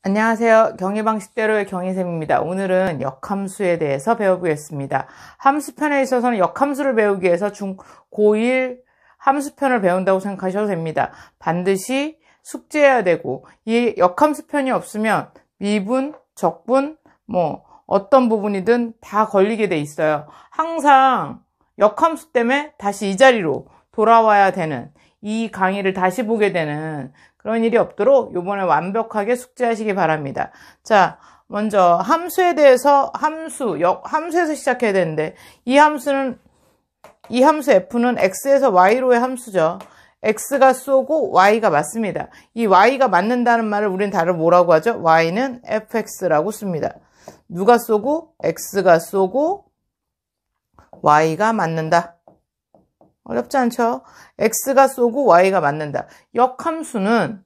안녕하세요. 경희방식대로의 경희쌤입니다. 오늘은 역함수에 대해서 배워보겠습니다. 함수편에 있어서는 역함수를 배우기 위해서 고1 함수편을 배운다고 생각하셔도 됩니다. 반드시 숙지해야 되고, 이 역함수편이 없으면 미분, 적분, 어떤 부분이든 다 걸리게 돼 있어요. 항상 역함수 때문에 다시 이 자리로 돌아와야 되는, 이 강의를 다시 보게 되는 그런 일이 없도록 이번에 완벽하게 숙지하시기 바랍니다. 자, 먼저 함수에 대해서 함수에서 시작해야 되는데, 이 함수 f는 x에서 y로의 함수죠. x가 쏘고 y가 맞습니다. 이 y가 맞는다는 말을 우리는 다른 뭐라고 하죠? y는 fx라고 씁니다. 누가 쏘고? x가 쏘고 y가 맞는다. 어렵지 않죠? x가 쏘고 y가 맞는다. 역함수는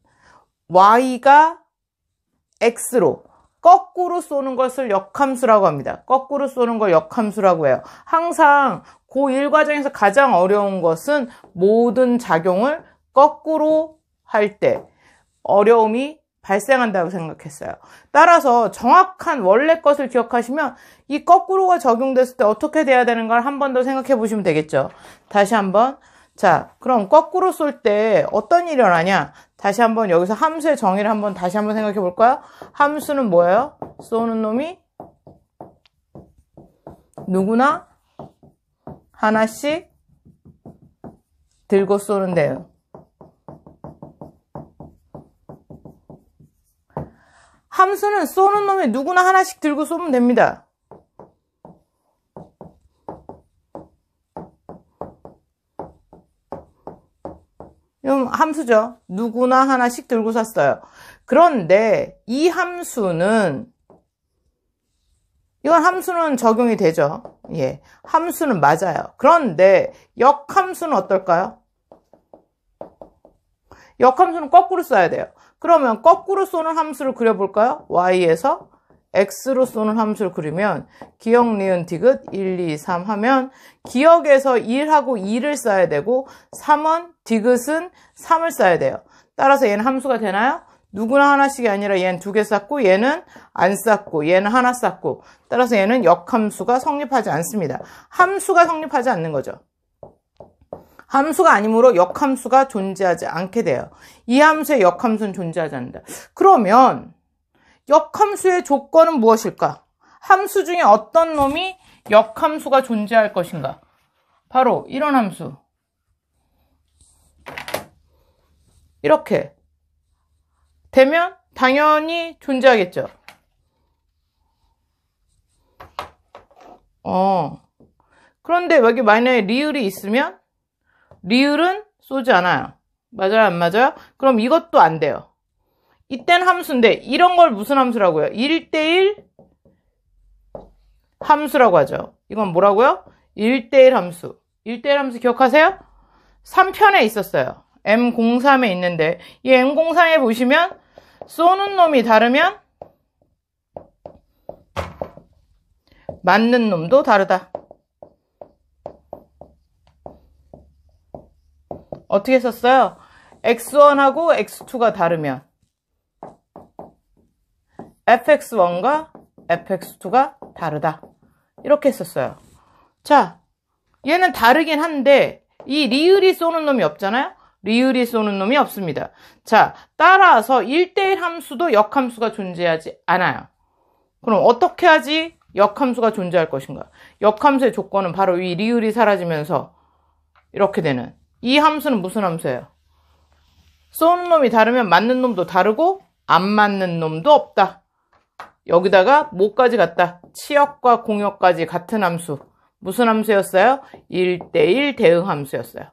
y가 x로 거꾸로 쏘는 것을 역함수라고 합니다. 거꾸로 쏘는 걸 역함수라고 해요. 항상 고1 과정에서 가장 어려운 것은 모든 작용을 거꾸로 할 때 어려움이 발생한다고 생각했어요. 따라서 정확한 원래 것을 기억하시면 이 거꾸로가 적용됐을 때 어떻게 돼야 되는 걸 한 번 더 생각해 보시면 되겠죠. 다시 한번. 자, 그럼 거꾸로 쏠 때 어떤 일이 일어나냐? 다시 한번 여기서 함수의 정의를 다시 한번 생각해 볼까요? 함수는 뭐예요? 쏘는 놈이 누구나 하나씩 들고 쏘는데요. 함수는 쏘는 놈이 누구나 하나씩 들고 쏘면 됩니다. 이건 함수죠. 누구나 하나씩 들고 쐈어요. 그런데 이 함수는, 이건 함수는 적용이 되죠. 예, 함수는 맞아요. 그런데 역함수는 어떨까요? 역함수는 거꾸로 써야 돼요. 그러면 거꾸로 쏘는 함수를 그려볼까요? y에서 x로 쏘는 함수를 그리면 기역, 니은, 디귿 1, 2, 3 하면 기역에서 1하고 2를 써야 되고 3은 디귿은 3을 써야 돼요. 따라서 얘는 함수가 되나요? 누구나 하나씩이 아니라 얘는 2개 쌌고 얘는 안 쌌고 얘는 하나 쌌고, 따라서 얘는 역함수가 성립하지 않습니다. 함수가 성립하지 않는 거죠. 함수가 아니므로 역함수가 존재하지 않게 돼요. 이 함수의 역함수는 존재하지 않는다. 그러면 역함수의 조건은 무엇일까? 함수 중에 어떤 놈이 역함수가 존재할 것인가? 바로 이런 함수. 이렇게 되면 당연히 존재하겠죠. 그런데 여기 만약에 리을이 있으면 리을은 쏘지 않아요. 맞아요, 안 맞아요? 그럼 이것도 안 돼요. 이땐 함수인데 이런 걸 무슨 함수라고 해요? 1대1 함수라고 하죠. 이건 뭐라고요? 1대1 함수. 1대1 함수 기억하세요? 3편에 있었어요. M03에 있는데 이 M03에 보시면 쏘는 놈이 다르면 맞는 놈도 다르다. 어떻게 썼어요? x1하고 x2가 다르면 fx1과 fx2가 다르다. 이렇게 썼어요. 자, 얘는 다르긴 한데 이 리을이 쏘는 놈이 없잖아요? 리을이 쏘는 놈이 없습니다. 자, 따라서 1대1 함수도 역함수가 존재하지 않아요. 그럼 어떻게 하지 역함수가 존재할 것인가? 역함수의 조건은 바로 이 리을이 사라지면서 이렇게 되는, 이 함수는 무슨 함수예요? 쏘는 놈이 다르면 맞는 놈도 다르고 안 맞는 놈도 없다. 여기다가 뭐까지 갔다? 치역과 공역까지 같은 함수. 무슨 함수였어요? 1대1 대응 함수였어요.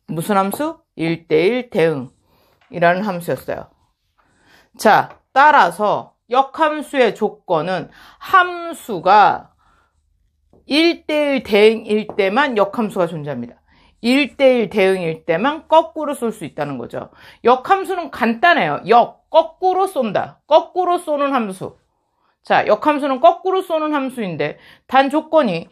무슨 함수? 1대1 대응이라는 함수였어요. 자, 따라서 역함수의 조건은 함수가 1대1 대응일 때만 역함수가 존재합니다. 1대1 대응일 때만 거꾸로 쏠 수 있다는 거죠. 역함수는 간단해요. 거꾸로 쏜다. 거꾸로 쏘는 함수. 자, 역함수는 거꾸로 쏘는 함수인데 단 조건이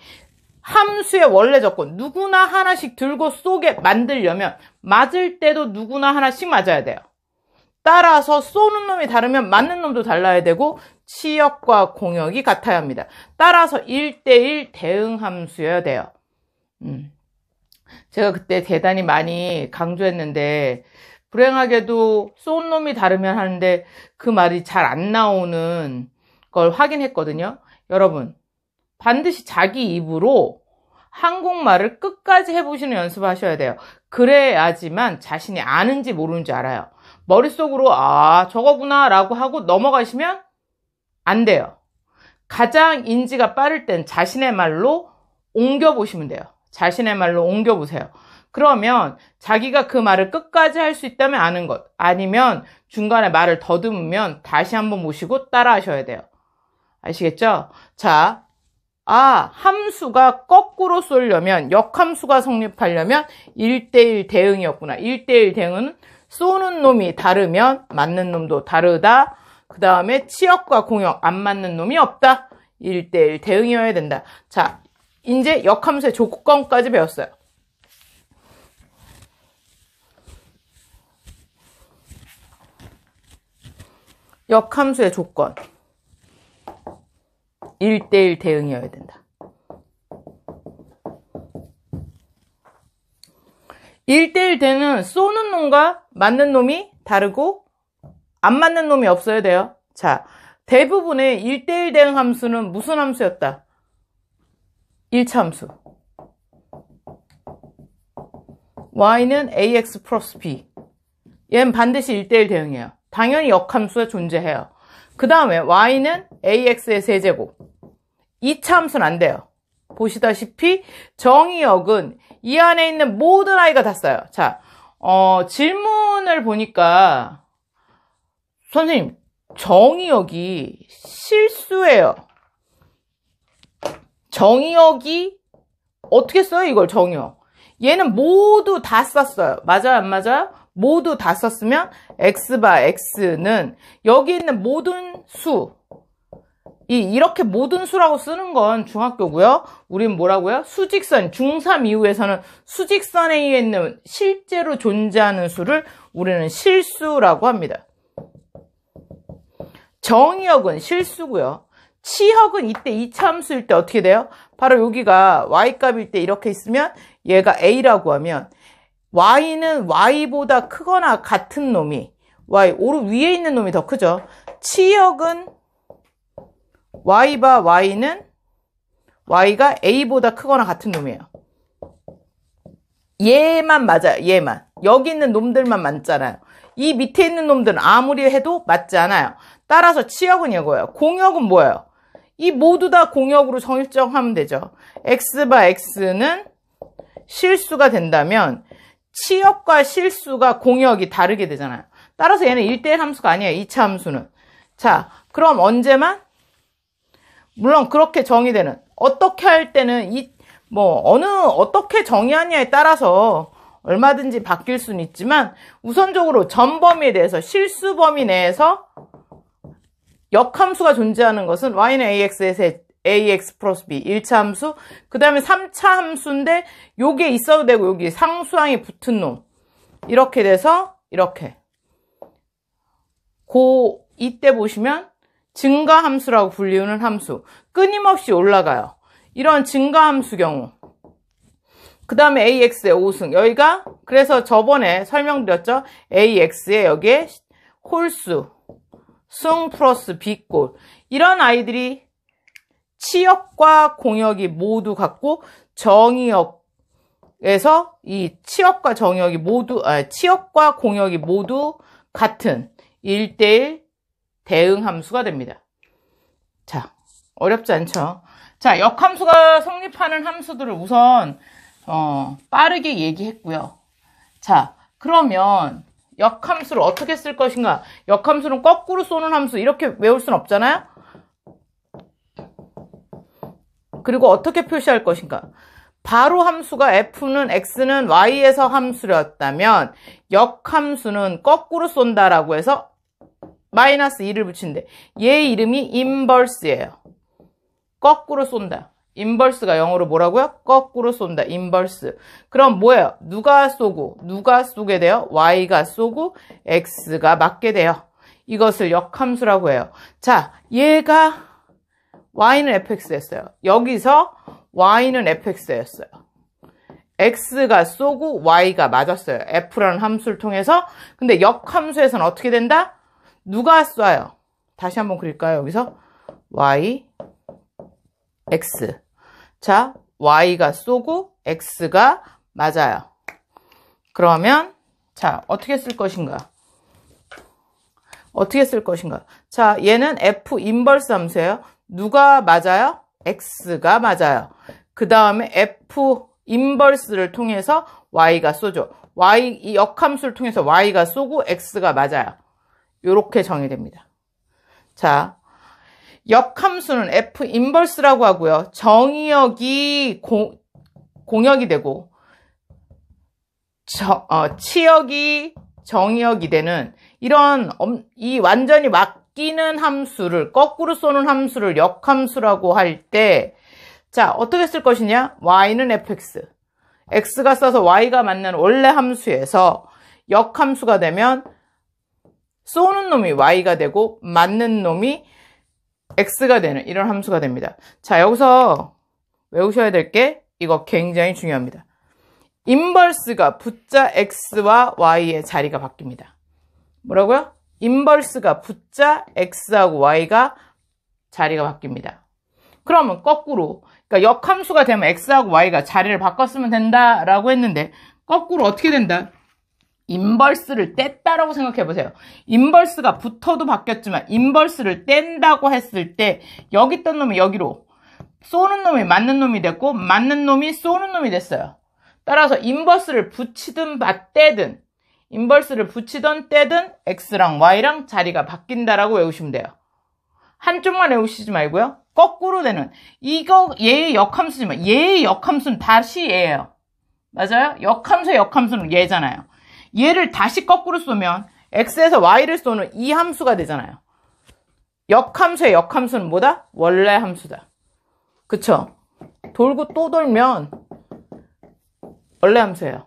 함수의 원래 조건, 누구나 하나씩 들고 쏘게 만들려면 맞을 때도 누구나 하나씩 맞아야 돼요. 따라서 쏘는 놈이 다르면 맞는 놈도 달라야 되고 치역과 공역이 같아야 합니다. 따라서 1대1 대응함수여야 돼요. 제가 그때 대단히 많이 강조했는데 불행하게도 쏜 놈이 다르면 하는데 그 말이 잘 안 나오는 걸 확인했거든요. 여러분 반드시 자기 입으로 한국말을 끝까지 해보시는 연습을 하셔야 돼요. 그래야지만 자신이 아는지 모르는지 알아요. 머릿속으로 아 저거구나 라고 하고 넘어가시면 안 돼요. 가장 인지가 빠를 땐 자신의 말로 옮겨보시면 돼요. 자신의 말로 옮겨보세요. 그러면 자기가 그 말을 끝까지 할 수 있다면 아는 것, 아니면 중간에 말을 더듬으면 다시 한번 모시고 따라 하셔야 돼요. 아시겠죠? 자, 함수가 거꾸로 쏠려면, 역함수가 성립하려면 1대1 대응이었구나. 1대1 대응은 쏘는 놈이 다르면 맞는 놈도 다르다. 그 다음에 치역과 공역 안 맞는 놈이 없다. 1대1 대응이어야 된다. 자, 이제 역함수의 조건까지 배웠어요. 역함수의 조건. 1대1 대응이어야 된다. 1대1 대응은 쏘는 놈과 맞는 놈이 다르고 안 맞는 놈이 없어야 돼요. 자, 대부분의 1대1 대응 함수는 무슨 함수였다? 1차 함수. y는 ax 플러스 b. 얘는 반드시 1대1 대응이에요. 당연히 역함수가 존재해요. 그 다음에 y는 ax의 세제곱. 2차 함수는 안 돼요. 보시다시피 정의역은 이 안에 있는 모든 i가 다 써요. 자, 질문을 보니까 선생님 정의역이 실수예요. 정의역이 어떻게 써요? 이걸 정의역. 얘는 모두 다 썼어요. 맞아요? 안 맞아요? 모두 다 썼으면 x바 x는 여기 있는 모든 수, 이렇게 모든 수라고 쓰는 건 중학교고요. 우린 뭐라고요? 수직선, 중3 이후에서는 수직선에 있는 실제로 존재하는 수를 우리는 실수라고 합니다. 정의역은 실수고요. 치역은 이때 2차 함수일 때 어떻게 돼요? 바로 여기가 y값일 때 이렇게 있으면 얘가 a라고 하면 y는 y보다 크거나 같은 놈이 오른 위에 있는 놈이 더 크죠. 치역은 y바 y는 y가 a보다 크거나 같은 놈이에요. 얘만 맞아요. 얘만. 여기 있는 놈들만 맞잖아요. 이 밑에 있는 놈들은 아무리 해도 맞지 않아요. 따라서 치역은 이거예요. 공역은 뭐예요? 이 모두 다 공역으로 설정하면 되죠. x바 x는 실수가 된다면 치역과 실수가 공역이 다르게 되잖아요. 따라서 얘는 1대1 함수가 아니에요. 2차 함수는. 자, 그럼 언제만? 물론 그렇게 정의되는, 어떻게 할 때는 어떻게 정의하냐에 따라서 얼마든지 바뀔 수는 있지만 우선적으로 전 범위에 대해서 실수 범위 내에서 역함수가 존재하는 것은 y는 ax에서 ax 플러스 b 1차 함수, 그 다음에 3차 함수인데 요게 있어도 되고 여기 상수항이 붙은 놈 이렇게 돼서 이렇게 이때 보시면 증가함수라고 불리우는 함수 끊임없이 올라가요. 이런 증가함수 경우 그 다음에 ax의 5승 여기가 그래서 저번에 설명드렸죠. ax에 여기에 홀수 승 플러스 b꼴 이런 아이들이 치역과 공역이 모두 같고 정의역에서 이 치역과 치역과 공역이 모두 같은 1대1 대응 함수가 됩니다. 자, 어렵지 않죠? 자, 역함수가 성립하는 함수들을 우선 빠르게 얘기했고요. 자, 그러면 역함수를 어떻게 쓸 것인가? 역함수는 거꾸로 쏘는 함수 이렇게 외울 수는 없잖아요? 그리고 어떻게 표시할 것인가? 바로 함수가 f는 x는 y에서 함수였다면 역함수는 거꾸로 쏜다라고 해서 마이너스 2를 붙인대. 얘 이름이 인버스예요. 거꾸로 쏜다. 인버스가 영어로 뭐라고요? 거꾸로 쏜다. 인버스. 그럼 뭐예요? 누가 쏘게 돼요? y가 쏘고 x가 맞게 돼요. 이것을 역함수라고 해요. 자, 얘가 y는 fx였어요. 여기서 y는 fx였어요. x가 쏘고 y가 맞았어요. f라는 함수를 통해서. 근데 역함수에서는 어떻게 된다? 누가 쏴요? 다시 한번 그릴까요? 여기서 y, x. 자, y가 쏘고 x가 맞아요. 그러면 자, 어떻게 쓸 것인가? 자, 얘는 f 인버스 함수예요. 누가 맞아요? x가 맞아요. 그 다음에 f 인버스를 통해서 y가 쏘죠. 이 역함수를 통해서 y가 쏘고 x가 맞아요. 이렇게 정의됩니다. 자, 역함수는 f 인버스라고 하고요. 정의역이 공역이 되고 치역이 정의역이 되는 이런 이 완전히 맡기는 함수를 거꾸로 쏘는 함수를 역함수라고 할 때 자, 어떻게 쓸 것이냐? y는 fx. x가 써서 y가 맞는 원래 함수에서 역함수가 되면 쏘는 놈이 y가 되고 맞는 놈이 x가 되는 이런 함수가 됩니다. 자, 여기서 외우셔야 될 게 이거 굉장히 중요합니다. 인버스가 붙자 x와 y의 자리가 바뀝니다. 뭐라고요? 인버스가 붙자 x하고 y가 자리가 바뀝니다. 그러면 거꾸로 그러니까 역함수가 되면 x하고 y가 자리를 바꿨으면 된다라고 했는데 거꾸로 어떻게 된다? 인버스를 뗐다라고 생각해 보세요. 인버스가 붙어도 바뀌었지만 인버스를 뗀다고 했을 때 여기 있던 놈이 여기로 쏘는 놈이 맞는 놈이 됐고 맞는 놈이 쏘는 놈이 됐어요. 따라서 인버스를 붙이든 떼든 인버스를 붙이든 떼든 x랑 y랑 자리가 바뀐다라고 외우시면 돼요. 한쪽만 외우시지 말고요. 거꾸로 되는 이거 얘의 역함수지만 얘의 역함수는 다시 얘예요. 맞아요? 역함수의 역함수는 얘잖아요. 얘를 다시 거꾸로 쏘면 x에서 y를 쏘는 이 함수가 되잖아요. 역함수의 역함수는 뭐다? 원래 함수다. 그쵸? 돌고 또 돌면 원래 함수예요.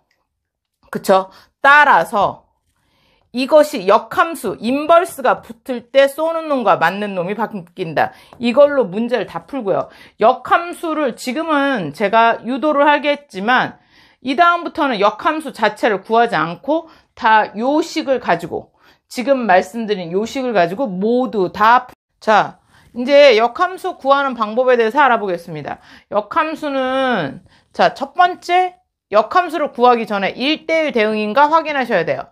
그쵸? 따라서 이것이 역함수, 인버스가 붙을 때 쏘는 놈과 맞는 놈이 바뀐다. 이걸로 문제를 다 풀고요. 역함수를 지금은 제가 유도를 하겠지만 이 다음부터는 역함수 자체를 구하지 않고 다 요식을 가지고 지금 말씀드린 요식을 가지고 모두 다 자, 이제 역함수 구하는 방법에 대해서 알아보겠습니다. 역함수는 자, 첫 번째 역함수를 구하기 전에 1대1 대응인가 확인하셔야 돼요.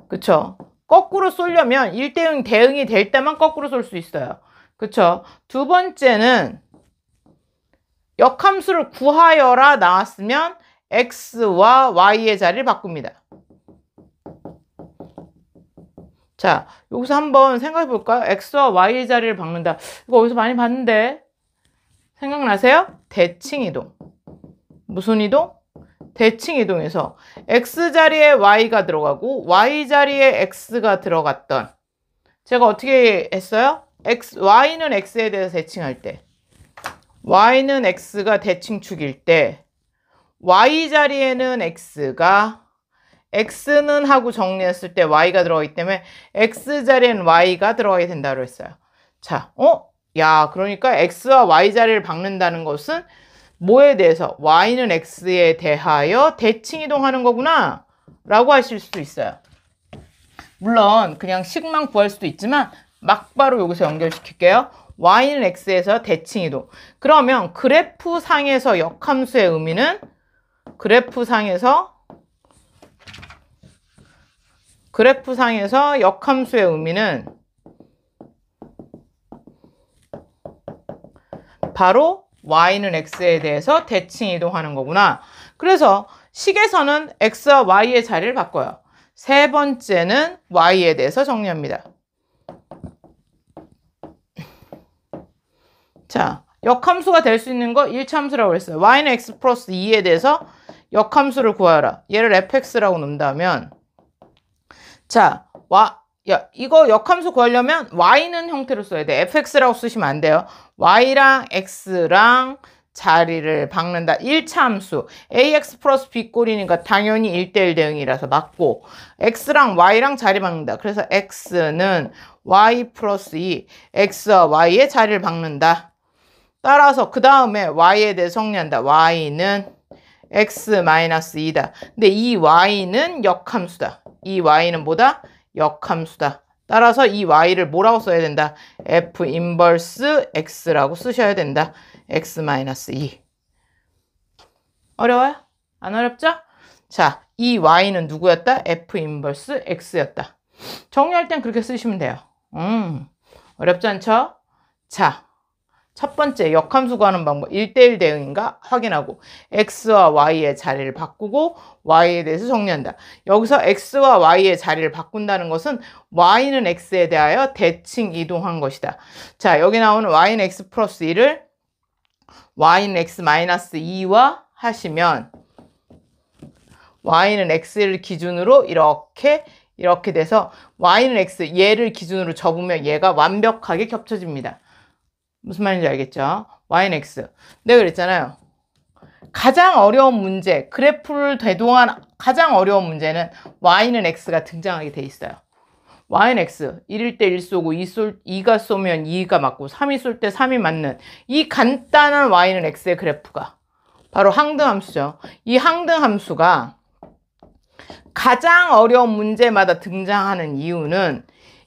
그쵸? 거꾸로 쏠려면 1대1 대응이 될 때만 거꾸로 쏠 수 있어요. 그쵸? 두 번째는 역함수를 구하여라 나왔으면 x와 y의 자리를 바꿉니다. 자, 여기서 한번 생각해 볼까요? x와 y의 자리를 바꾼다. 이거 어디서 많이 봤는데 생각나세요? 대칭이동. 무슨 이동? 대칭이동에서 x자리에 y가 들어가고 y자리에 x가 들어갔던 제가 어떻게 했어요? y는 x에 대해서 대칭할 때 y는 x가 대칭축일 때 y자리에는 x는 하고 정리했을 때 y가 들어가기 때문에 x자리에는 y가 들어가게 된다고 했어요. 자, 그러니까 x와 y자리를 바꾼다는 것은 뭐에 대해서? y는 x에 대하여 대칭 이동하는 거구나 라고 하실 수도 있어요. 물론 그냥 식만 구할 수도 있지만 막바로 여기서 연결시킬게요. y는 x에서 대칭 이동. 그러면 그래프상에서 역함수의 의미는 그래프상에서 역함수의 의미는 바로 y는 x에 대해서 대칭 이동하는 거구나. 그래서 식에서는 x와 y의 자리를 바꿔요. 세 번째는 y에 대해서 정리합니다. 자, 역함수가 될 수 있는 거 1차 함수라고 했어요. y는 x 플러스 2에 대해서 역함수를 구하라. 얘를 fx라고 놓는다면 자, 야, 이거 역함수 구하려면 y는 형태로 써야 돼. fx라고 쓰시면 안 돼요. y랑 x랑 자리를 바꾼다. 1차 함수. ax 플러스 b 꼴이니까 당연히 1대1 대응이라서 맞고, x랑 y랑 자리 바꾼다. 그래서 x는 y 플러스 2, x와 y의 자리를 바꾼다. 따라서 그 다음에 y에 대해 정리한다. y는 x 마이너스 2다. 근데 이 y는 역함수다. 이 y는 뭐다? 역함수다. 따라서 이 y를 뭐라고 써야 된다? f 인버스 x라고 쓰셔야 된다. x 마이너스 2. 어려워요? 안 어렵죠? 자, 이 y는 누구였다? f 인버스 x였다. 정리할 땐 그렇게 쓰시면 돼요. 어렵지 않죠? 자, 첫 번째 역함수 구하는 방법 1대1 대응인가 확인하고 x와 y의 자리를 바꾸고 y에 대해서 정리한다. 여기서 x와 y의 자리를 바꾼다는 것은 y는 x에 대하여 대칭 이동한 것이다. 자, 여기 나오는 y는 x 플러스 1을 y는 x 마이너스 2와 하시면 y는 x를 기준으로 이렇게 돼서 y는 x 얘를 기준으로 접으면 얘가 완벽하게 겹쳐집니다. 무슨 말인지 알겠죠? y는 x. 내가 그랬잖아요. 가장 어려운 문제, 그래프를 대동한 가장 어려운 문제는 y는 x가 등장하게 돼 있어요. y는 x, 1일 때 1 쏘고 2가 쏘면 2가 맞고 3이 쏠 때 3이 맞는 이 간단한 y는 x의 그래프가 바로 항등함수죠. 이 항등함수가 가장 어려운 문제마다 등장하는 이유는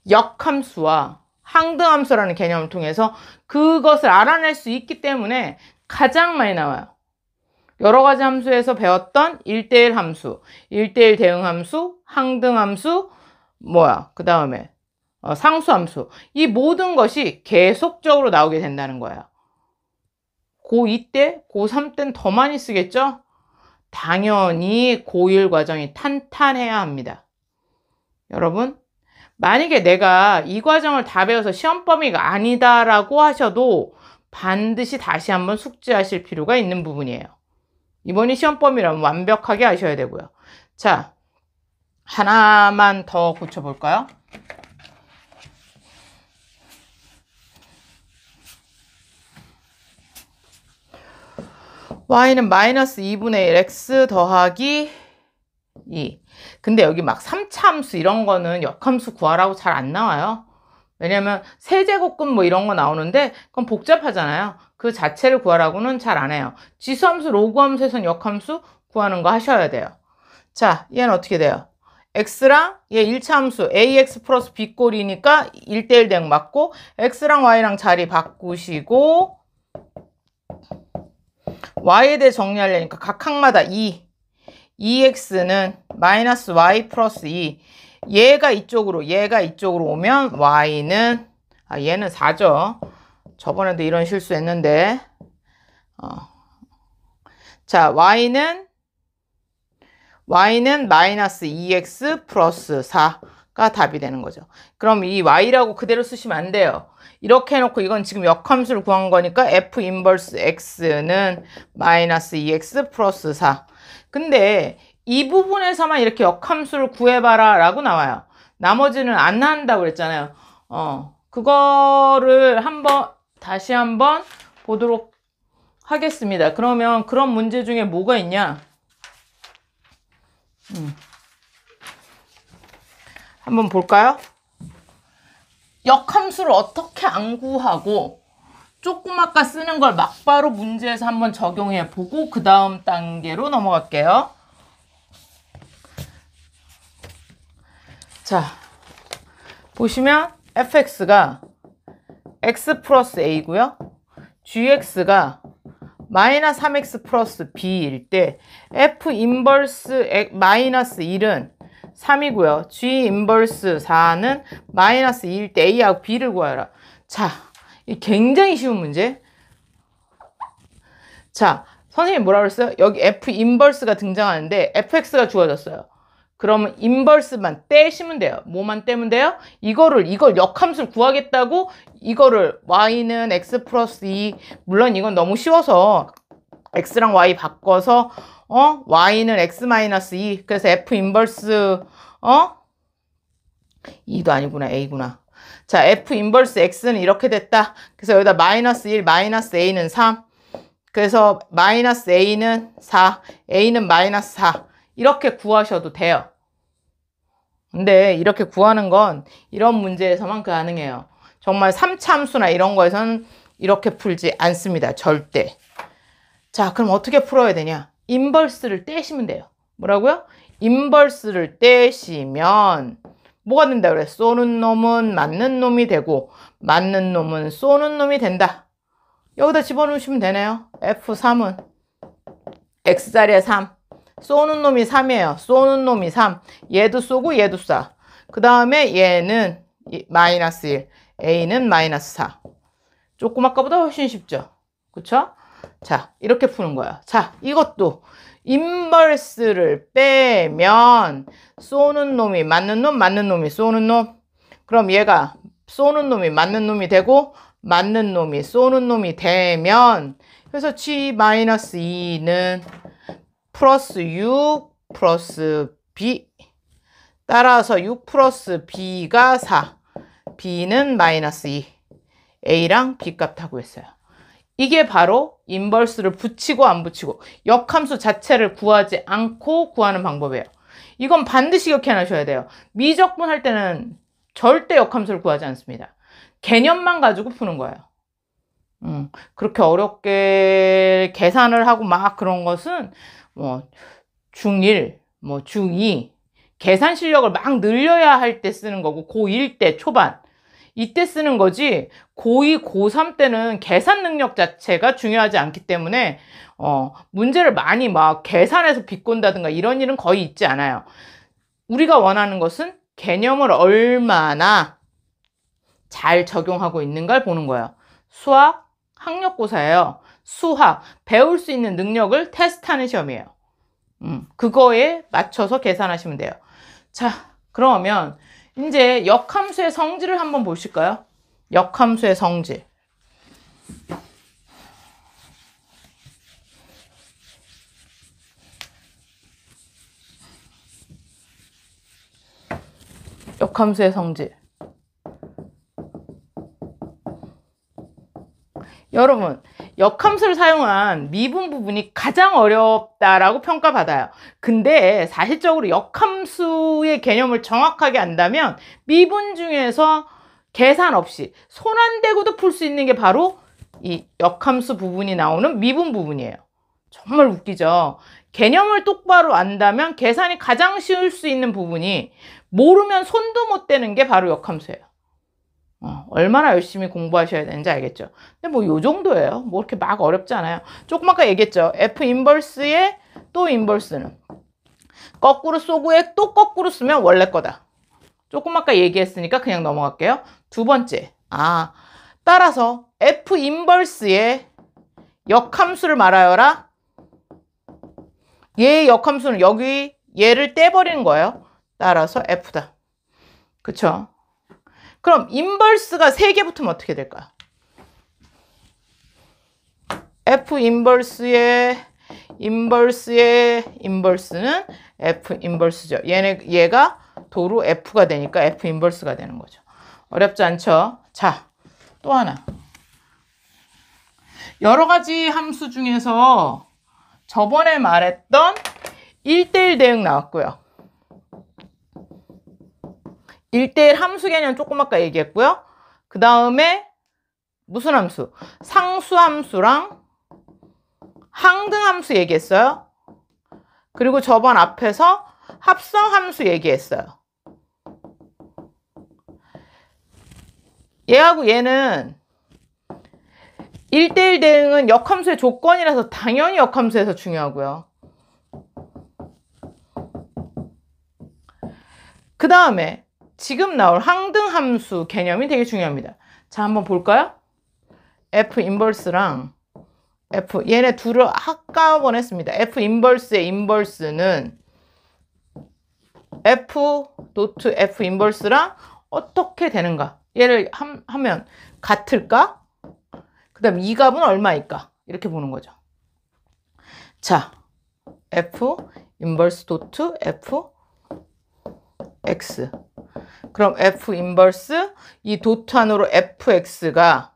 역함수와 항등함수라는 개념을 통해서 그것을 알아낼 수 있기 때문에 가장 많이 나와요. 여러 가지 함수에서 배웠던 1대1 함수, 1대1 대응함수, 항등함수, 그 다음에 상수함수. 이 모든 것이 계속적으로 나오게 된다는 거예요. 고2 때, 고3 때는 더 많이 쓰겠죠? 당연히 고1 과정이 탄탄해야 합니다. 여러분, 만약에 내가 이 과정을 다 배워서 시험 범위가 아니다라고 하셔도 반드시 다시 한번 숙지하실 필요가 있는 부분이에요. 이번이 시험 범위라면 완벽하게 아셔야 되고요. 자, 하나만 더 고쳐볼까요? y는 마이너스 2분의 1 x 더하기 2. 근데 여기 막 3차 함수 이런 거는 역함수 구하라고 잘 안 나와요. 왜냐면 세제곱근 뭐 이런 거 나오는데 그건 복잡하잖아요. 그 자체를 구하라고는 잘 안 해요. 지수함수, 로그함수에선 역함수 구하는 거 하셔야 돼요. 자, 얘는 어떻게 돼요? x랑 얘 1차 함수 ax 플러스 b 꼴이니까 1대1 대응 맞고 x랑 y랑 자리 바꾸시고 y에 대해 정리하려니까 각 항마다 2x는 마이너스 y 플러스 2. 얘가 이쪽으로 오면 y는 얘는 4죠. 저번에도 이런 실수했는데 자, y는 마이너스 2x 플러스 4가 답이 되는 거죠. 그럼 이 y라고 그대로 쓰시면 안 돼요. 이렇게 해놓고 이건 지금 역함수를 구한 거니까 f 인버스 x는 마이너스 2x 플러스 4. 근데 이 부분에서만 이렇게 역함수를 구해봐라 라고 나와요. 나머지는 안 나온다고 그랬잖아요. 그거를 다시 한번 보도록 하겠습니다. 그러면 그런 문제 중에 뭐가 있냐? 한번 볼까요? 역함수를 어떻게 안 구하고 조금 아까 쓰는 걸 막바로 문제에서 한번 적용해 보고 그 다음 단계로 넘어갈게요. 자, 보시면 fx가 x 플러스 a고요. gx가 마이너스 3x 플러스 b일 때 f 인버스 마이너스 1은 3이고요. g 인버스 4는 마이너스 2일 때 a하고 b를 구하라. 자, 이 굉장히 쉬운 문제. 자, 선생님이 뭐라 그랬어요? 여기 f 인버스가 등장하는데 fx가 주어졌어요. 그러면 인버스만 떼시면 돼요. 뭐만 떼면 돼요? 이걸 역함수를 구하겠다고 이거를 y는 x 플러스 2, 물론 이건 너무 쉬워서 x랑 y 바꿔서 y는 x 마이너스 2, 그래서 f 인버스 2도 아니구나. A구나. 자, F 인버스 X는 이렇게 됐다. 그래서 여기다 마이너스 1, 마이너스 A는 3. 그래서 마이너스 A는 4, A는 마이너스 4. 이렇게 구하셔도 돼요. 근데 이렇게 구하는 건 이런 문제에서만 가능해요. 정말 3차 함수나 이런 거에서는 이렇게 풀지 않습니다. 절대. 자, 그럼 어떻게 풀어야 되냐? 인버스를 떼시면 돼요. 뭐라고요? 인버스를 떼시면 뭐가 된다 그래? 쏘는 놈은 맞는 놈이 되고 맞는 놈은 쏘는 놈이 된다. 여기다 집어넣으시면 되네요. F3은 X자리에 3. 쏘는 놈이 3이에요. 쏘는 놈이 3. 얘도 쏘고 얘도 쏴. 그 다음에 얘는 마이너스 1. A는 마이너스 4. 조금 아까보다 훨씬 쉽죠? 그쵸? 자, 이렇게 푸는 거예요. 자, 이것도 인버스를 빼면 쏘는 놈이 맞는 놈, 맞는 놈이 쏘는 놈. 그럼 얘가 쏘는 놈이 맞는 놈이 되고 맞는 놈이 쏘는 놈이 되면 그래서 G-2는 플러스 6 플러스 B 따라서 6 플러스 B가 4 B는 마이너스 2 A랑 B 값하고 있어요. 이게 바로 인버스를 붙이고 안 붙이고 역함수 자체를 구하지 않고 구하는 방법이에요. 이건 반드시 기억해놔셔야 돼요. 미적분 할 때는 절대 역함수를 구하지 않습니다. 개념만 가지고 푸는 거예요. 그렇게 어렵게 계산을 하고 막 그런 것은 뭐 중1, 뭐 중2 계산 실력을 막 늘려야 할 때 쓰는 거고 고1 때 초반 이때 쓰는 거지 고2, 고3 때는 계산 능력 자체가 중요하지 않기 때문에 문제를 많이 막 계산해서 비꼰다든가 이런 일은 거의 있지 않아요. 우리가 원하는 것은 개념을 얼마나 잘 적용하고 있는가를 보는 거예요. 수학 학력고사예요. 수학 배울 수 있는 능력을 테스트하는 시험이에요. 그거에 맞춰서 계산하시면 돼요. 자, 그러면 이제 역함수의 성질을 한번 보실까요? 역함수의 성질. 역함수의 성질. 여러분, 역함수를 사용한 미분 부분이 가장 어렵다라고 평가받아요. 근데 사실적으로 역함수의 개념을 정확하게 안다면 미분 중에서 계산 없이 손 안 대고도 풀 수 있는 게 바로 이 역함수 부분이 나오는 미분 부분이에요. 정말 웃기죠? 개념을 똑바로 안다면 계산이 가장 쉬울 수 있는 부분이 모르면 손도 못 대는 게 바로 역함수예요. 얼마나 열심히 공부하셔야 되는지 알겠죠? 근데 뭐 요 정도예요. 뭐 이렇게 막 어렵지 않아요. 조금 아까 얘기했죠. F 인버스에 또 인버스는 거꾸로 쏘고에 또 거꾸로 쓰면 원래 거다. 조금 아까 얘기했으니까 그냥 넘어갈게요. 두 번째. 따라서 F 인버스의 역함수를 말하여라. 얘의 역함수는 여기 얘를 떼버리는 거예요. 따라서 F다. 그쵸? 그럼 인버스가 3개 붙으면 어떻게 될까요? F 인버스의 인버스는 F 인버스죠. 얘가 도로 F가 되니까 F 인버스가 되는 거죠. 어렵지 않죠? 자, 또 하나. 여러 가지 함수 중에서 저번에 말했던 1대1 대응 나왔고요. 1대1 함수 개념 조금 아까 얘기했고요. 그 다음에 무슨 함수? 상수함수랑 항등함수 얘기했어요. 그리고 저번 앞에서 합성함수 얘기했어요. 얘하고 얘는 1대1 대응은 역함수의 조건이라서 당연히 역함수에서 중요하고요. 그 다음에 지금 나올 항등함수 개념이 되게 중요합니다. 자, 한번 볼까요? F 인버스랑 얘네 둘을 한꺼번에 했습니다. F 인버스의 인버스는 F 도트 F 인버스랑 어떻게 되는가? 얘를 하면 같을까? 그 다음 이 값은 얼마일까? 이렇게 보는 거죠. 자, F 인버스 도트 F X. 그럼 F 인버스 이 도트 안으로 fx가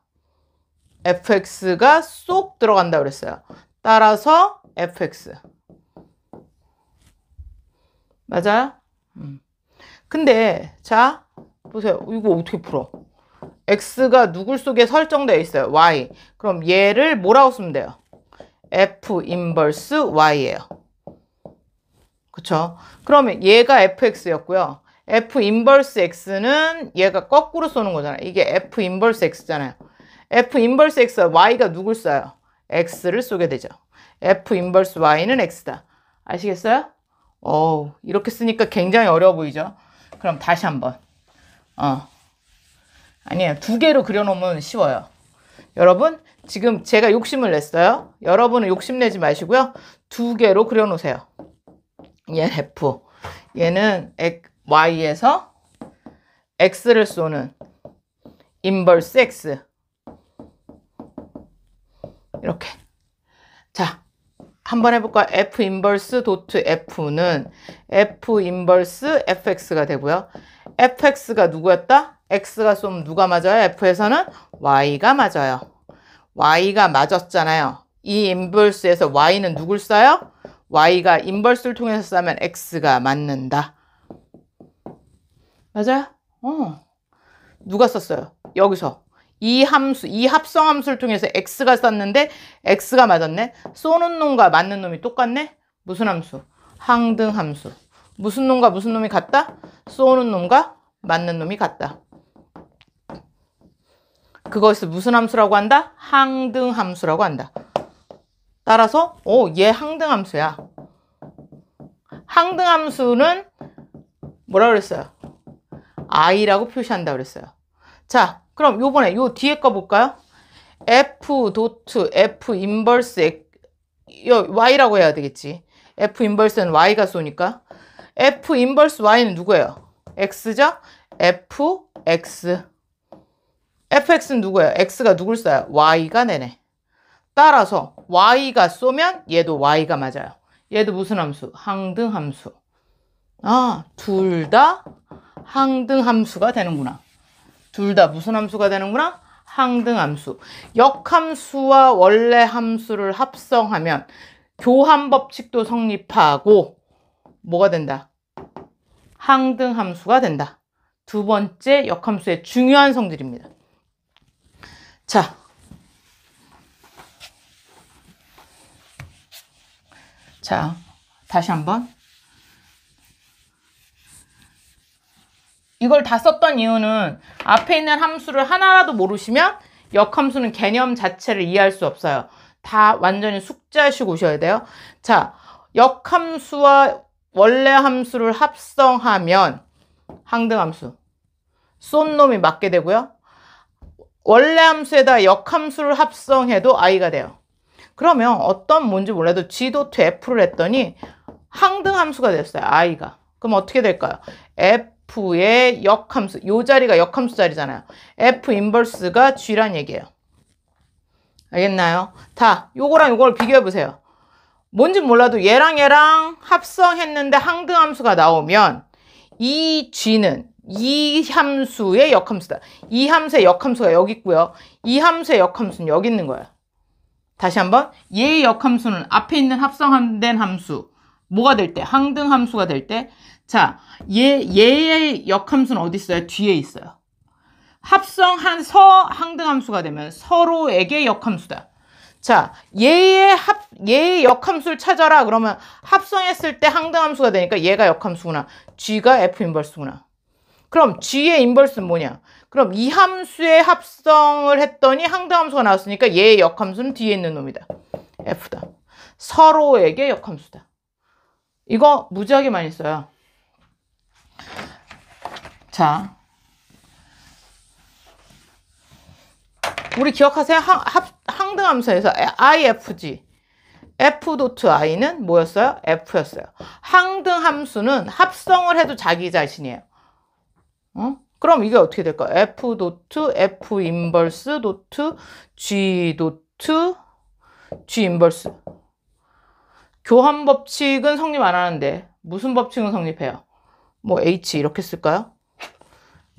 쏙 들어간다 그랬어요. 따라서 fx. 맞아요? 근데 자 보세요. 이거 어떻게 풀어? x가 누굴 속에 설정되어 있어요? y. 그럼 얘를 뭐라고 쓰면 돼요? f 인버스 y예요. 그쵸? 그러면 얘가 fx였고요. f 인버스 x는 얘가 거꾸로 쏘는 거잖아요. 이게 f 인버스 x잖아요. f 인버스 x, y가 누굴 써요? x를 쏘게 되죠. f 인버스 y는 x다. 아시겠어요? 이렇게 쓰니까 굉장히 어려워 보이죠? 그럼 다시 한번. 아니에요. 두 개로 그려놓으면 쉬워요. 여러분, 지금 제가 욕심을 냈어요. 여러분은 욕심내지 마시고요. 두 개로 그려놓으세요. 얘는 f, 얘는 y에서 x를 쏘는 인버스 x. 이렇게. 자, 한번 해볼까요? f 인버스 도트 f는 f 인버스 fx가 되고요. fx가 누구였다? x가 쏘면 누가 맞아요? f에서는 y가 맞아요. y가 맞았잖아요. 이 인버스에서 y는 누굴 써요? y가 인버스를 통해서 쓰면 x가 맞는다. 맞아요? 누가 썼어요? 여기서 이 함수, 이 합성 함수를 통해서 x가 썼는데 x가 맞았네. 쏘는 놈과 맞는 놈이 똑같네. 무슨 함수? 항등 함수. 무슨 놈과 무슨 놈이 같다? 쏘는 놈과 맞는 놈이 같다. 그것을 무슨 함수라고 한다? 항등 함수라고 한다. 따라서 얘 항등 함수야. 항등 함수는 뭐라고 그랬어요? i라고 표시한다 그랬어요. 자, 그럼 요번에 요 뒤에 거 볼까요? f 도트 f 인버스 y라고 해야 되겠지. f 인버스는 y가 쏘니까 f 인버스 y는 누구예요? x죠? fx. fx는 누구예요? x가 누굴 쏴요? y가 내네. 따라서 y가 쏘면 얘도 y가 맞아요. 얘도 무슨 함수? 항등 함수. 둘 다 항등 함수가 되는구나. 둘 다 무슨 함수가 되는구나? 항등 함수. 역함수와 원래 함수를 합성하면 교환 법칙도 성립하고 뭐가 된다? 항등 함수가 된다. 두 번째 역함수의 중요한 성질입니다. 자, 다시 한번. 이걸 다 썼던 이유는 앞에 있는 함수를 하나라도 모르시면 역함수는 개념 자체를 이해할 수 없어요. 다 완전히 숙지하시고 오셔야 돼요. 자, 역함수와 원래 함수를 합성하면 항등함수. 쏜 놈이 맞게 되고요. 원래 함수에다 역함수를 합성해도 i가 돼요. 그러면 어떤 뭔지 몰라도 g 도트 f를 했더니 항등함수가 됐어요. i가. 그럼 어떻게 될까요? f의 역함수, 요 자리가 역함수 자리잖아요. f 인버스가 g란 얘기예요. 알겠나요? 다 요거랑 요걸 비교해 보세요. 뭔지 몰라도 얘랑 얘랑 합성했는데 항등함수가 나오면 이 g는 이 함수의 역함수다. 이 함수의 역함수가 여기 있고요. 이 함수의 역함수는 여기 있는 거예요. 다시 한번. 얘의 역함수는 앞에 있는 합성된 함수. 뭐가 될 때? 항등함수가 될 때. 자, 얘의 역함수는 어디 있어요? 뒤에 있어요. 합성한 항등함수가 되면 서로에게 역함수다. 자, 얘의 역함수를 찾아라. 그러면 합성했을 때 항등함수가 되니까 얘가 역함수구나. g가 f 인버스구나. 그럼 g의 인버스는 뭐냐? 그럼 이 함수의 합성을 했더니 항등함수가 나왔으니까 얘의 역함수는 뒤에 있는 놈이다. f다. 서로에게 역함수다. 이거 무지하게 많이 써요. 자, 우리 기억하세요? 항등함수에서 ifg, f 도트 i는 뭐였어요? f였어요. 항등함수는 합성을 해도 자기 자신이에요. 그럼 이게 어떻게 될까요? f 도트 f 인버스 도트 g 도트 g 인버스. 교환 법칙은 성립 안 하는데 무슨 법칙은 성립해요? 뭐 h 이렇게 쓸까요?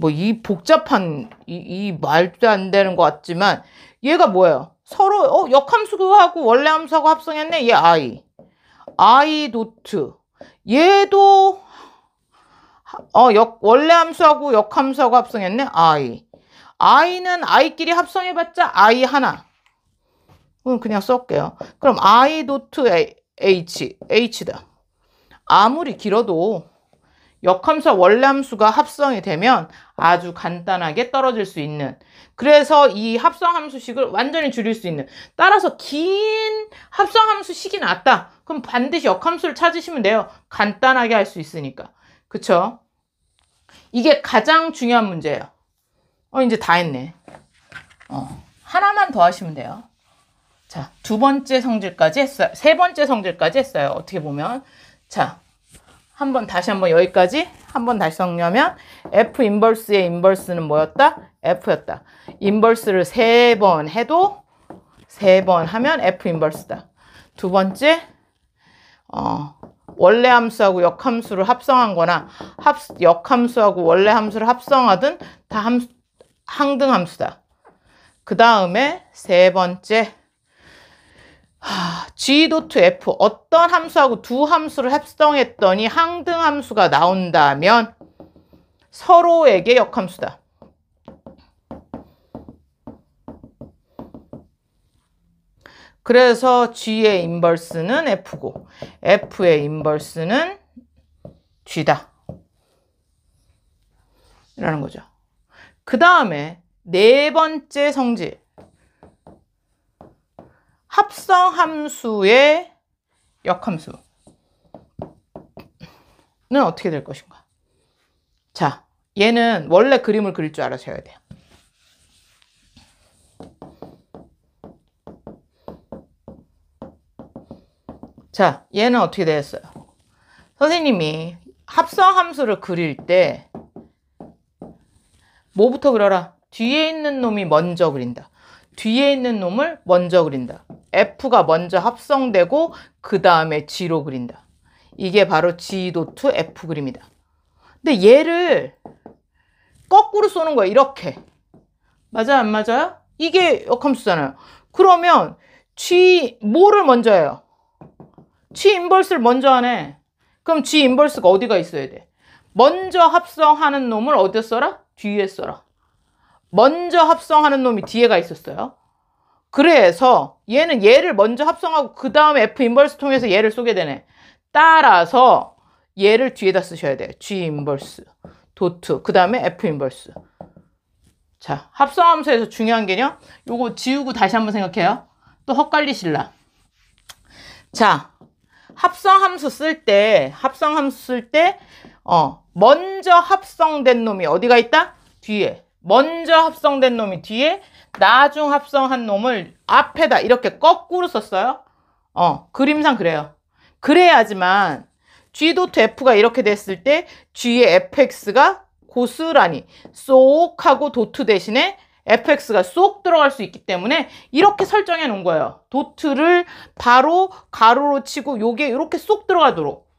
뭐 이 복잡한 이 말도 안 되는 것 같지만 얘가 뭐예요? 서로 역함수하고 원래 함수하고 합성했네. 얘 I 도트. 얘도 원래 함수하고 역함수하고 합성했네. I는 I끼리 합성해봤자 I 하나. 그냥 쓸게요. 그럼 I 도트 H다. 아무리 길어도 역함수와 원래함수가 합성이 되면 아주 간단하게 떨어질 수 있는, 그래서 이 합성함수식을 완전히 줄일 수 있는, 따라서 긴 합성함수식이 낫다. 그럼 반드시 역함수를 찾으시면 돼요. 간단하게 할 수 있으니까. 그쵸? 이게 가장 중요한 문제예요. 이제 다 했네. 하나만 더 하시면 돼요. 자, 두 번째 성질까지 했어요. 세 번째 성질까지 했어요. 어떻게 보면. 자, 다시 한번 여기까지 한번 다시 정리하면 F 인버스의 인버스는 뭐였다? F였다. 인버스를 3번 해도 3번 하면 F 인버스다. 두 번째, 원래 함수하고 역함수를 합성한 거나 역함수하고 원래 함수를 합성하든 다 항등함수다. 그 다음에 세 번째, G 도트 F, 어떤 함수하고 두 함수를 합성했더니 항등함수가 나온다면 서로에게 역함수다. 그래서 G의 인버스는 F고 F의 인버스는 G다 라는 거죠. 그 다음에 네 번째 성질, 합성함수의 역함수는 어떻게 될 것인가? 자, 얘는 원래 그림을 그릴 줄 알아셔야 돼요. 자, 얘는 어떻게 되었어요? 선생님이 합성함수를 그릴 때 뭐부터 그려라? 뒤에 있는 놈이 먼저 그린다. 뒤에 있는 놈을 먼저 그린다. F가 먼저 합성되고 그 다음에 G로 그린다. 이게 바로 G 도트 F 그림이다. 근데 얘를 거꾸로 쏘는 거예요. 이렇게. 맞아요? 안 맞아요? 이게 역함수잖아요. 그러면 뭐를 먼저 해요? G 인버스를 먼저 하네. 그럼 G 인버스가 어디가 있어야 돼? 먼저 합성하는 놈을 어디에 써라? 뒤에 써라. 먼저 합성하는 놈이 뒤에가 있었어요. 그래서 얘를 먼저 합성하고 그 다음에 F 인버스 통해서 얘를 쏘게 되네. 따라서 얘를 뒤에다 쓰셔야 돼요. G 인버스 도트 그 다음에 F 인버스. 자, 합성함수에서 중요한 개념 요거 지우고 다시 한번 생각해요. 또 헛갈리실라. 자, 합성함수 쓸 때 먼저 합성된 놈이 어디가 있다? 뒤에. 먼저 합성된 놈이 뒤에, 나중 합성한 놈을 앞에다 이렇게 거꾸로 썼어요. 그림상 그래요. 그래야지만 G 도트 F가 이렇게 됐을 때 G의 fx가 고스란히 쏙 하고 도트 대신에 fx가 쏙 들어갈 수 있기 때문에 이렇게 설정해 놓은 거예요. 도트를 바로 가로로 치고 요게 이렇게 쏙 들어가도록.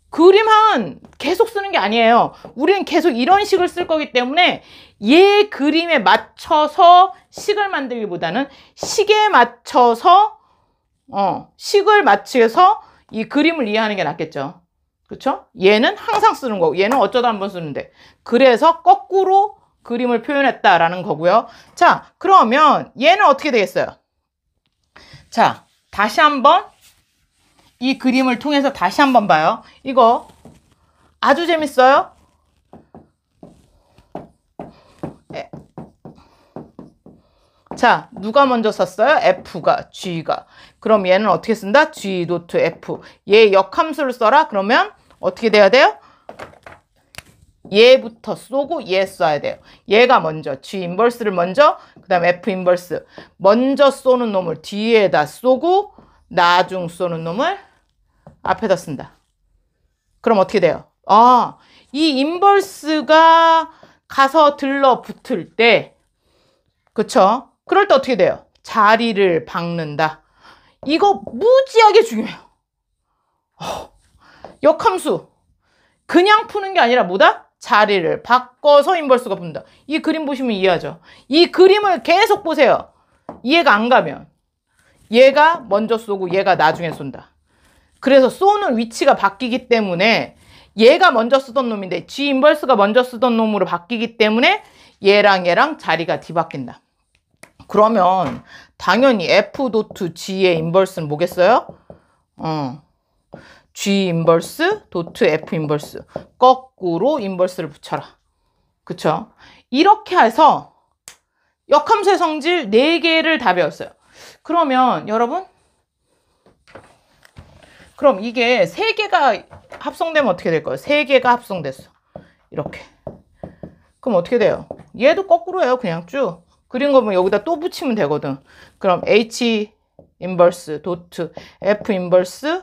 그림은 계속 쓰는 게 아니에요. 우리는 계속 이런 식을 쓸 거기 때문에 얘 그림에 맞춰서 식을 만들기보다는 식에 맞춰서 식을 맞춰서 이 그림을 이해하는 게 낫겠죠. 그렇죠? 얘는 항상 쓰는 거고 얘는 어쩌다 한번 쓰는데, 그래서 거꾸로 그림을 표현했다라는 거고요. 자, 그러면 얘는 어떻게 되겠어요? 자, 다시 한번 이 그림을 통해서 다시 한번 봐요. 이거 아주 재밌어요. 자, 누가 먼저 썼어요? F가, G가. 그럼 얘는 어떻게 쓴다? G 도트 F. 얘 역함수를 써라. 그러면 어떻게 돼야 돼요? 얘부터 쏘고 얘 써야 돼요. 얘가 먼저 G 인버스를 먼저, 그 다음에 F 인버스. 먼저 쏘는 놈을 뒤에다 쏘고 나중 쏘는 놈을 앞에다 쓴다. 그럼 어떻게 돼요? 이 인버스가 가서 들러붙을 때, 그쵸? 그럴 때 어떻게 돼요? 자리를 박는다. 이거 무지하게 중요해요. 역함수. 그냥 푸는 게 아니라 뭐다? 자리를 바꿔서 인버스가 붙는다. 이 그림 보시면 이해하죠? 이 그림을 계속 보세요. 이해가 안 가면 얘가 먼저 쏘고 얘가 나중에 쏜다. 그래서 쏘는 위치가 바뀌기 때문에 얘가 먼저 쓰던 놈인데 G 인버스가 먼저 쓰던 놈으로 바뀌기 때문에 얘랑 자리가 뒤바뀐다. 그러면 당연히 F 도트 G의 인버스는 뭐겠어요? G 인버스 도트 F 인버스. 거꾸로 인버스를 붙여라. 그쵸? 이렇게 해서 역함수의 성질 4개를 다 배웠어요. 그러면 여러분, 그럼 이게 3개가 합성되면 어떻게 될까요? 3개가 합성됐어. 이렇게. 그럼 어떻게 돼요? 얘도 거꾸로 해요. 그냥 쭉. 그린 거 보면 여기다 또 붙이면 되거든. 그럼 H 인버스 도트 F 인버스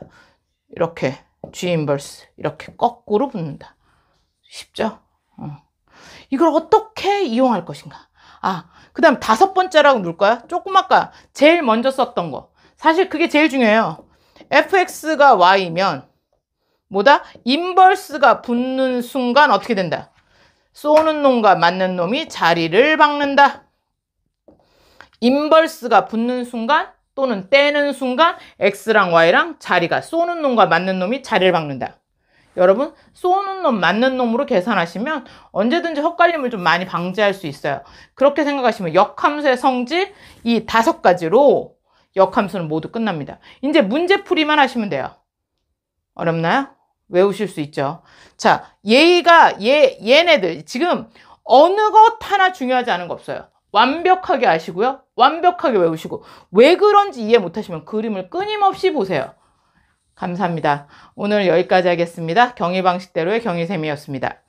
이렇게 G 인버스 이렇게 거꾸로 붙는다. 쉽죠? 이걸 어떻게 이용할 것인가? 그 다음 5번째라고 놓을까요? 조금 아까 제일 먼저 썼던 거. 사실 그게 제일 중요해요. fx가 y면 뭐다? 인버스가 붙는 순간 어떻게 된다? 쏘는 놈과 맞는 놈이 자리를 바꾼다. 인버스가 붙는 순간 또는 떼는 순간 x랑 y랑 자리가 쏘는 놈과 맞는 놈이 자리를 바꾼다. 여러분, 쏘는 놈, 맞는 놈으로 계산하시면 언제든지 헛갈림을 좀 많이 방지할 수 있어요. 그렇게 생각하시면 역함수의 성질 이 5가지로 역함수는 모두 끝납니다. 이제 문제풀이만 하시면 돼요. 어렵나요? 외우실 수 있죠. 자, 얘네들 지금 어느 것 하나 중요하지 않은 거 없어요. 완벽하게 아시고요. 완벽하게 외우시고 왜 그런지 이해 못하시면 그림을 끊임없이 보세요. 감사합니다. 오늘 여기까지 하겠습니다. 경희 방식대로의 경희쌤이었습니다.